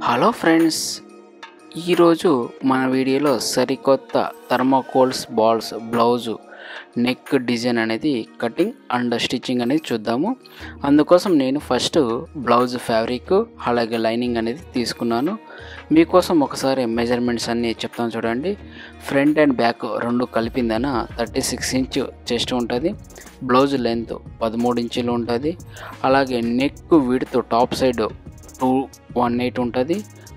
Hello friends, ఈరోజు మన వీడియోలో సరికొత్త thermocols balls blouse neck design అనేది కటింగ్ అండ్ స్టిచ్చింగ్ అనేది చూద్దాము. అందుకోసం నేను ఫస్ట్ బ్లౌజ్ ఫ్యాబ్రిక్ అలాగే లైనింగ్ అనేది తీసుకున్నాను. మీకోసం ఒకసారి మెజర్మెంట్స్ అన్నీ చెప్తాను చూడండి. ఫ్రంట్ అండ్ బ్యాక్ రెండు కలిపిందన 36 ఇంచ్ చెస్ట్ ఉంటుంది. బ్లౌజ్ లెంత్ 13 ఇంచులు ఉంటుంది. అలాగే నెక్ విడ్త్ టాప్ సైడ్ 218 ఉంటుంది.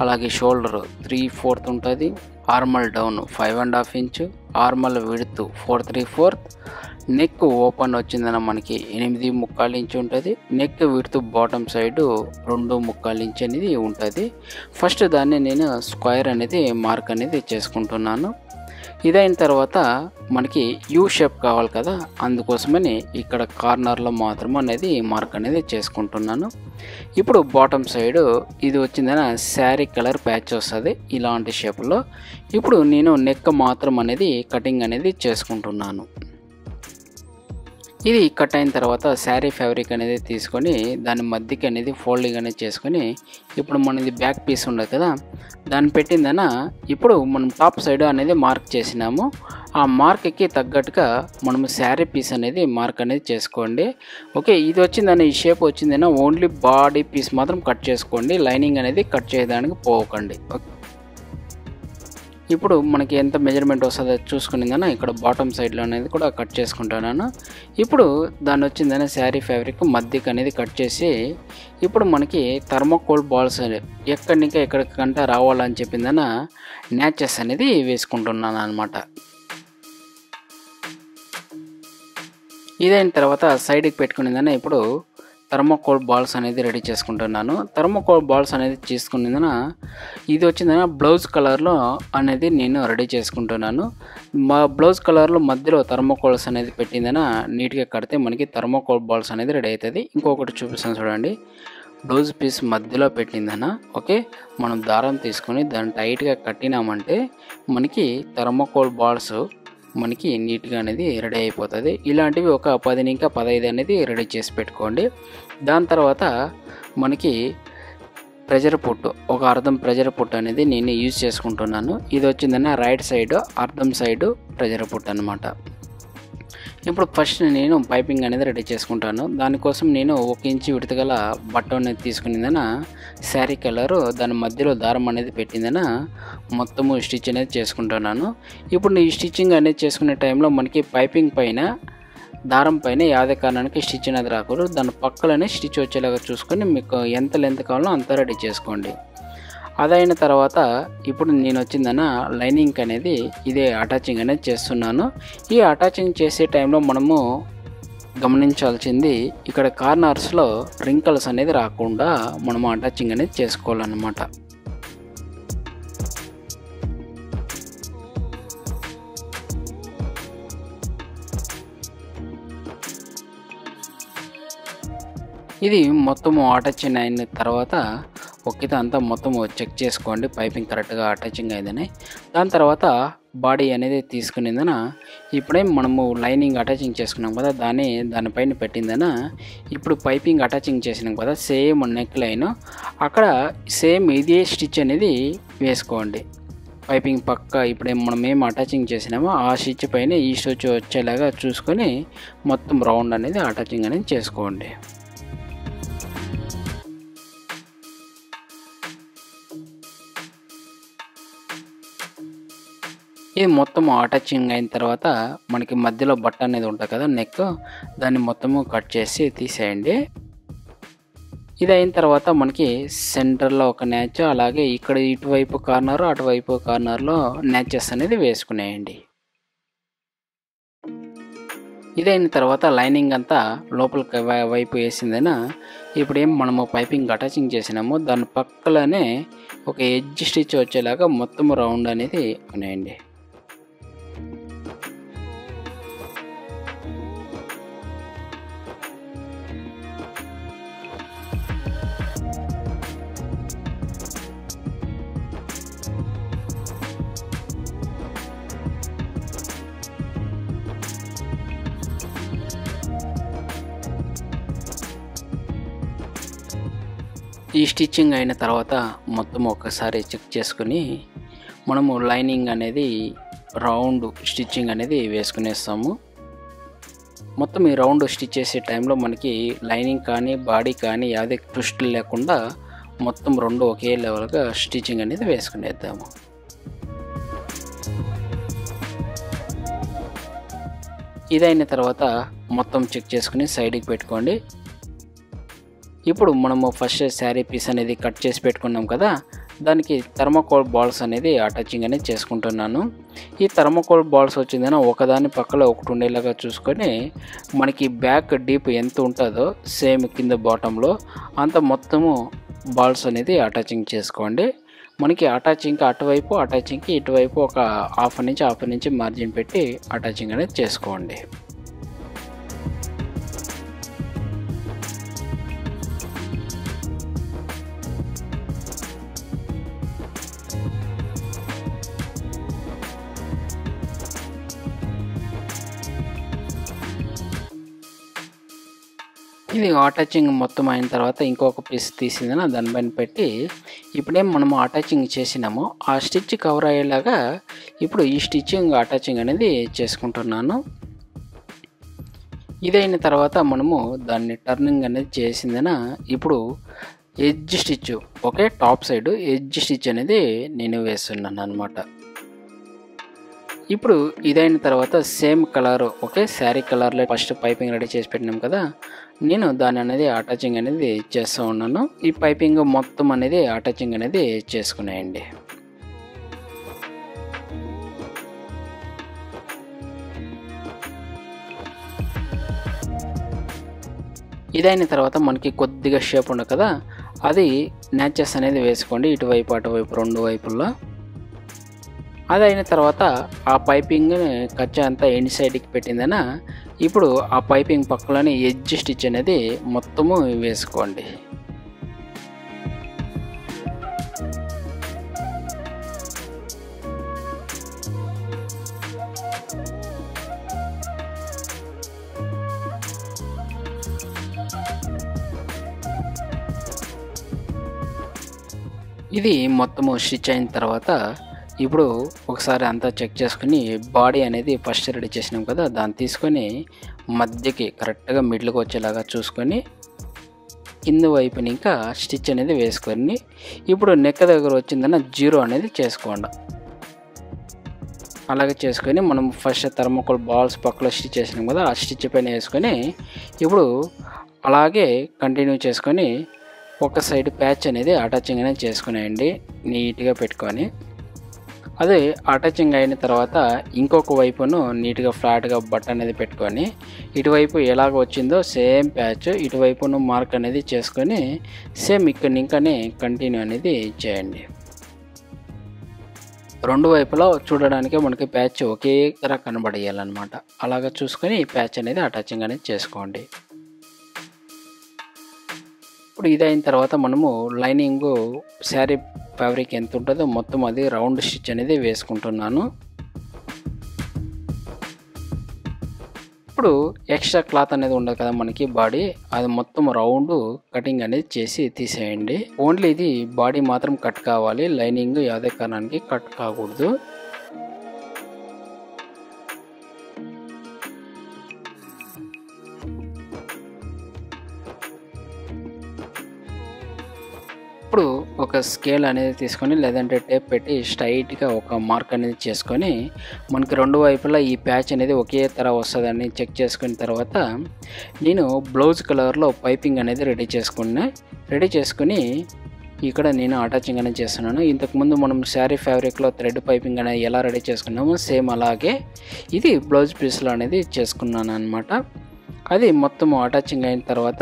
అలాగే షోల్డర్ 3/4 ఉంటుంది. ఆర్మల్ down 5.5 inch, ఆర్మల్ width 4/3/4. Neck open వచ్చిందన్న మనకి 8.75 ఇంచ్ ఉంటుంది. Neck width bottom side 2.75 inch అనేది ఉంటుంది. ఫస్ట్ దాన్ని నేను స్క్వేర్ అనేది మార్క్ అనేది చేసుకుంటున్నాను. ఇదైన తర్వాత మనకి యూ షేప్ కావాలి కదా, అందుకోసమని ఇక్కడ కార్నర్లో మాత్రం అనేది మార్క్ అనేది చేసుకుంటున్నాను. ఇప్పుడు బాటమ్ సైడ్ ఇది వచ్చిందని శారీ కలర్ ప్యాచ్ వస్తుంది ఇలాంటి షేప్లో. ఇప్పుడు నేను నెక్ మాత్రం అనేది కటింగ్ అనేది చేసుకుంటున్నాను. ఇది కట్ అయిన తర్వాత శారీ ఫ్యాబ్రిక్ అనేది తీసుకొని దాని మధ్యకి అనేది ఫోల్డింగ్ అనేది చేసుకొని ఇప్పుడు మనది బ్యాక్ పీస్ ఉండదు కదా, దాన్ని పెట్టిందన ఇప్పుడు మనం టాప్ సైడ్ అనేది మార్క్ చేసినాము. ఆ మార్క్కి తగ్గట్టుగా మనము శారీ పీస్ అనేది మార్క్ అనేది చేసుకోండి. ఓకే, ఇది వచ్చిందని ఈ షేప్ వచ్చిందన ఓన్లీ బాడీ పీస్ మాత్రం కట్ చేసుకోండి, లైనింగ్ అనేది కట్ చేయడానికి పోకండి. ఇప్పుడు మనకి ఎంత మెజర్మెంట్ వస్తుందో చూసుకునిందన ఇక్కడ బాటమ్ సైడ్లో అనేది కూడా కట్ చేసుకుంటున్నాను. ఇప్పుడు దాన్ని వచ్చిందని శారీ ఫ్యాబ్రిక్ మధ్యకి అనేది కట్ చేసి ఇప్పుడు మనకి థర్మాకోల్ బాల్స్ ఎక్కడి నుంచి ఎక్కడికంటే రావాలని చెప్పిందన న్యాచెస్ అనేది వేసుకుంటున్నాను అనమాట. ఇదైన తర్వాత సైడ్కి పెట్టుకునిందన ఇప్పుడు థర్మాకోల్ బాల్స్ అనేది రెడీ చేసుకుంటున్నాను. థర్మాకోల్ బాల్స్ అనేది చేసుకునేందున ఇది వచ్చిందన బ్లౌజ్ కలర్లో అనేది నేను రెడీ చేసుకుంటున్నాను. మా బ్లౌజ్ కలర్లో మధ్యలో థర్మాకోల్స్ అనేది పెట్టిందన నీట్గా కడితే మనకి థర్మాకోల్ బాల్స్ అనేది రెడీ అవుతుంది. ఇంకొకటి చూపిస్తాను చూడండి. బ్లౌజ్ పీస్ మధ్యలో పెట్టిందన ఓకే, మనం దారం తీసుకొని దాన్ని టైట్గా కట్టినామంటే మనకి థర్మాకోల్ బాల్స్ మనకి నీట్గా అనేది రెడీ అయిపోతుంది. ఇలాంటివి ఒక 10 ఇంకా 15 అనేది రెడీ చేసి పెట్టుకోండి. దాని తర్వాత మనకి ప్రెజర్ పుట్ ఒక అర్ధం ప్రెజర్ పుట్ అనేది నేను యూజ్ చేసుకుంటున్నాను. ఇది వచ్చిందన్న రైట్ సైడ్ అర్ధం సైడ్ ప్రెజర్ పుట్ అనమాట. ఇప్పుడు ఫస్ట్ నేను పైపింగ్ అనేది రెడీ చేసుకుంటాను. దానికోసం నేను 1 ఇంచ్ విడత గల బట్ట అనేది తీసుకునిందన శారీ కలరు దాని మధ్యలో దారం అనేది పెట్టిందన మొత్తము స్టిచ్ అనేది చేసుకుంటున్నాను. ఇప్పుడు ఈ స్టిచ్చింగ్ అనేది చేసుకునే టైంలో మనకి పైపింగ్ పైన దారం పైన యాదే కారణానికి స్టిచ్ అనేది రాకూడదు. దాని పక్కలనే స్టిచ్ వచ్చేలాగా చూసుకొని మీకు ఎంత లెంత్ కావాలో అంత రెడీ చేసుకోండి. అదైన తర్వాత ఇప్పుడు నేను వచ్చిందన్న లైనింగ్ అనేది ఇదే అటాచింగ్ అనేది చేస్తున్నాను. ఈ అటాచింగ్ చేసే టైంలో మనము గమనించాల్సింది ఇక్కడ కార్నర్స్లో రింకల్స్ అనేది రాకుండా మనము అటాచింగ్ అనేది చేసుకోవాలన్నమాట. ఇది మొత్తము అటాచింగ్ అయిన తర్వాత ఒక్కైతే అంతా మొత్తం చెక్ చేసుకోండి పైపింగ్ కరెక్ట్గా అటాచింగ్ అయిందని. దాని తర్వాత బాడీ అనేది తీసుకునిందన ఇప్పుడేం మనము లైనింగ్ అటాచింగ్ చేసుకున్నాం కదా, దానిపైన పెట్టిందన ఇప్పుడు పైపింగ్ అటాచింగ్ చేసినాం కదా సేమ్ నెక్ లైన్ అక్కడ సేమ్ ఇదే స్టిచ్ అనేది వేసుకోండి. పైపింగ్ పక్క ఇప్పుడేం మనం ఏం అటాచింగ్ చేసినామో ఆ స్టిచ్ పైన ఈ స్టిచ్ వచ్చేలాగా చూసుకొని మొత్తం రౌండ్ అనేది అటాచింగ్ అనేది చేసుకోండి. ఇది మొత్తం అటాచింగ్ అయిన తర్వాత మనకి మధ్యలో బట్ట అనేది ఉంటుంది కదా నెక్, దాన్ని మొత్తము కట్ చేసి తీసేయండి. ఇది అయిన తర్వాత మనకి సెంటర్లో ఒక న్యాచ్, అలాగే ఇక్కడ ఇటువైపు కార్నర్ అటువైపు కార్నర్లో న్యాచెస్ అనేది వేసుకునేయండి. ఇదైన తర్వాత లైనింగ్ అంతా లోపలికి వైపు వేసిందైనా ఇప్పుడు ఏం మనము పైపింగ్ అటాచింగ్ చేసినామో దాని పక్కలోనే ఒక ఎడ్జ్ స్టిచ్ వచ్చేలాగా మొత్తం రౌండ్ అనేది కొనేయండి. ఈ స్టిచ్చింగ్ అయిన తర్వాత మొత్తం ఒకసారి చెక్ చేసుకుని మనము లైనింగ్ అనేది రౌండ్ స్టిచ్చింగ్ అనేది వేసుకునేస్తాము. మొత్తం ఈ రౌండ్ స్టిచ్ చేసే టైంలో మనకి లైనింగ్ కానీ బాడీ కానీ యాదే ట్విస్టులు లేకుండా మొత్తం రెండు ఒకే లెవెల్గా స్టిచ్చింగ్ అనేది వేసుకునేద్దాము. ఇదైన తర్వాత మొత్తం చెక్ చేసుకుని సైడ్కి పెట్టుకోండి. ఇప్పుడు మనము ఫస్ట్ శారీ పీస్ అనేది కట్ చేసి పెట్టుకున్నాం కదా, దానికి థర్మాకోల్ బాల్స్ అనేది అటాచింగ్ అనేది చేసుకుంటున్నాను. ఈ థర్మాకోల్ బాల్స్ వచ్చిందన ఒకదాని పక్కలో ఒకటి ఉండేలాగా చూసుకొని మనకి బ్యాక్ డీప్ ఎంత ఉంటుందో సేమ్ కింద బాటంలో అంత మొత్తము బాల్స్ అనేది అటాచింగ్ చేసుకోండి. మనకి అటాచింగ్కి అటువైపు అటాచింగ్కి ఇటువైపు ఒక హాఫ్ ఇంచ్ మార్జిన్ పెట్టి అటాచింగ్ అనేది చేసుకోండి. ఇది అటాచింగ్ మొత్తం అయిన తర్వాత ఇంకొక పీస్ తీసిందని దానిపైన పెట్టి ఇప్పుడేం మనము అటాచింగ్ చేసినామో ఆ స్టిచ్ కవర్ అయ్యేలాగా ఇప్పుడు ఈ స్టిచ్చింగ్ అటాచింగ్ అనేది చేసుకుంటున్నాను. ఇదైన తర్వాత మనము దాన్ని టర్నింగ్ అనేది చేసిందన ఇప్పుడు edge stitch okay top side edge stitch అనేది నేను వేస్తున్నాను అనమాట. ఇప్పుడు ఇదైన తర్వాత సేమ్ కలర్ ఓకే శారీ కలర్లో ఫస్ట్ పైపింగ్ రెడీ చేసి పెట్టినాం కదా, నేను దాని అనేది అటాచింగ్ అనేది చేస్తూ ఉన్నాను. ఈ పైపింగ్ మొత్తం అనేది అటాచింగ్ అనేది చేసుకునేయండి. ఇదైన తర్వాత మనకి కొద్దిగా షేప్ ఉండదు కదా, అది న్యాచెస్ అనేది వేసుకోండి ఇటువైపు అటువైపు రెండు వైపుల్లో. అది అయిన తర్వాత ఆ పైపింగ్ కచ్చా అంతా ఎండ్ సైడ్కి పెట్టిందన ఇప్పుడు ఆ పైపింగ్ పక్కలోనే ఎడ్జ్ స్టిచ్ అనేది మొత్తము వేసుకోండి. ఇది మొత్తము స్టిచ్ అయిన తర్వాత ఇప్పుడు ఒకసారి అంతా చెక్ చేసుకుని బాడీ అనేది ఫస్ట్ రెడీ చేసినాం కదా, దాన్ని తీసుకొని మధ్యకి కరెక్ట్గా మిడిల్కి వచ్చేలాగా చూసుకొని కింద వైపుని ఇంకా స్టిచ్ అనేది వేసుకొని ఇప్పుడు నెక్ దగ్గర వచ్చిందన్న 0 అనేది చేసుకోండి. అలాగే చేసుకొని మనం ఫస్ట్ థర్మాకోల్ బాల్స్ పక్కలో స్టిచ్ చేసినాం కదా, ఆ స్టిచ్ పైన వేసుకొని ఇప్పుడు అలాగే కంటిన్యూ చేసుకొని ఒక సైడ్ ప్యాచ్ అనేది అటాచింగ్ అనేది చేసుకునేయండి నీట్గా పెట్టుకొని. అదే అటాచింగ్ అయిన తర్వాత ఇంకొక వైపును నీట్గా ఫ్లాట్గా బట్ట అనేది పెట్టుకొని ఇటువైపు ఎలాగ వచ్చిందో సేమ్ ప్యాచ్ ఇటువైపును మార్క్ అనేది చేసుకొని సేమ్ ఇక్కడ ఇంకానే కంటిన్యూ అనేది చేయండి. రెండు వైపులా చూడడానికి మనకి ప్యాచ్ ఒకేలా కనబడేయాలన్నమాట. అలాగా చూసుకొని ఈ ప్యాచ్ అనేది అటాచింగ్ అనేది చేసుకోండి. ఇప్పుడు ఇదైన తర్వాత మనము లైనింగ్ శారీ ఫ్యాబ్రిక్ ఎంత ఉంటుందో మొత్తం అది రౌండ్ స్టిచ్ అనేది వేసుకుంటున్నాను. ఇప్పుడు ఎక్స్ట్రా క్లాత్ అనేది ఉండదు కదా మనకి బాడీ, అది మొత్తం రౌండ్ కటింగ్ అనేది చేసి తీసేయండి. ఓన్లీ ఇది బాడీ మాత్రం కట్ కావాలి, లైనింగ్ యాదే కారణానికి కట్ కాకూడదు. ఇప్పుడు ఒక స్కేల్ అనేది తీసుకొని లేదంటే టేప్ పెట్టి స్ట్రైట్గా ఒక మార్క్ అనేది చేసుకొని మనకి రెండు వైపులా ఈ ప్యాచ్ అనేది ఒకే తర వస్తుందని చెక్ చేసుకున్న తర్వాత నేను బ్లౌజ్ కలర్లో పైపింగ్ అనేది రెడీ చేసుకుని ఇక్కడ నేను అటాచింగ్ అనేది చేస్తున్నాను. ఇంతకుముందు మనం శారీ ఫ్యాబ్రిక్లో థ్రెడ్ పైపింగ్ అనేది ఎలా రెడీ చేసుకున్నామో సేమ్ అలాగే ఇది బ్లౌజ్ పీస్లో అనేది చేసుకున్నాను అనమాట. అది మొత్తం అటాచింగ్ అయిన తర్వాత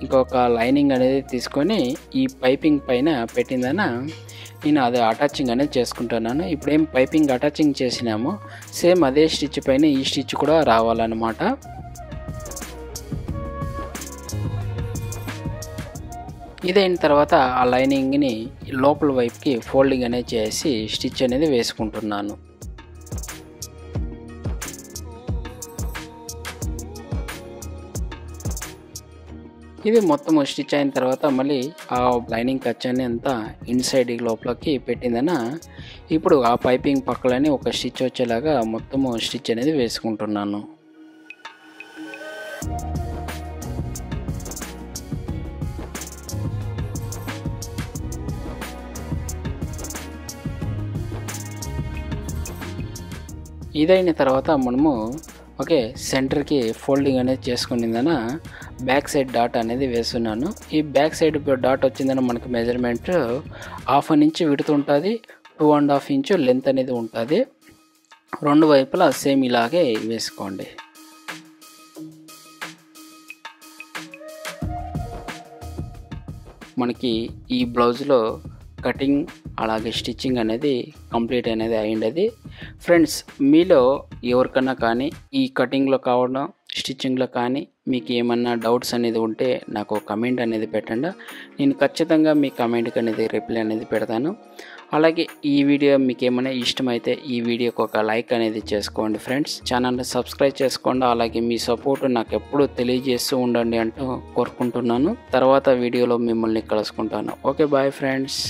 ఇంకొక లైనింగ్ అనేది తీసుకొని ఈ పైపింగ్ పైన పెట్టిందన నేను అది అటాచింగ్ అనేది చేసుకుంటున్నాను. ఇప్పుడు ఏం పైపింగ్ అటాచింగ్ చేసినామో సేమ్ అదే స్టిచ్ పైన ఈ స్టిచ్ కూడా రావాలన్నమాట. ఇదైన తర్వాత ఆ లైనింగ్ని లోపల వైపుకి ఫోల్డింగ్ అనేది చేసి స్టిచ్ అనేది వేసుకుంటున్నాను. ఇది మొత్తం స్టిచ్ అయిన తర్వాత మళ్ళీ ఆ లైనింగ్ కచ్చాన్ని అంతా ఇన్సైడ్ లోపలికి పెట్టిందన ఇప్పుడు ఆ పైపింగ్ పక్కలని ఒక స్టిచ్ వచ్చేలాగా మొత్తము స్టిచ్ అనేది వేసుకుంటున్నాను. ఇదైన తర్వాత మనము ఓకే సెంటర్కి ఫోల్డింగ్ అనేది చేసుకునిందన బ్యాక్ సైడ్ డాట్ అనేది వేస్తున్నాను. ఈ బ్యాక్ సైడ్ డాట్ వచ్చిందని మనకి మెజర్మెంట్ 1/2 ఇంచ్ విడ్త్ ఉంటుంది, 2.5 ఇంచ్ లెంత్ అనేది ఉంటుంది. రెండు వైపులా సేమ్ ఇలాగే వేసుకోండి. మనకి ఈ బ్లౌజ్లో కటింగ్ అలాగే స్టిచ్చింగ్ అనేది కంప్లీట్ అనేది అయ్యింది. ఫ్రెండ్స్, మీలో ఎవరికన్నా కానీ ఈ కటింగ్లో కావడం స్టిచ్చింగ్లో కానీ మీకు ఏమన్నా డౌట్స్ అనేది ఉంటే నాకు కమెంట్ అనేది పెట్టండి. నేను ఖచ్చితంగా మీ కమెంట్కి అనేది రిప్లై అనేది పెడతాను. అలాగే ఈ వీడియో మీకు ఏమైనా ఇష్టమైతే ఈ వీడియోకి ఒక లైక్ అనేది చేసుకోండి. ఫ్రెండ్స్, ఛానల్ని సబ్స్క్రైబ్ చేసుకోండి. అలాగే మీ సపోర్ట్ నాకు ఎప్పుడు తెలియజేస్తూ ఉండండి అంటూ కోరుకుంటున్నాను. తర్వాత వీడియోలో మిమ్మల్ని కలుసుకుంటాను. Okay, bye friends.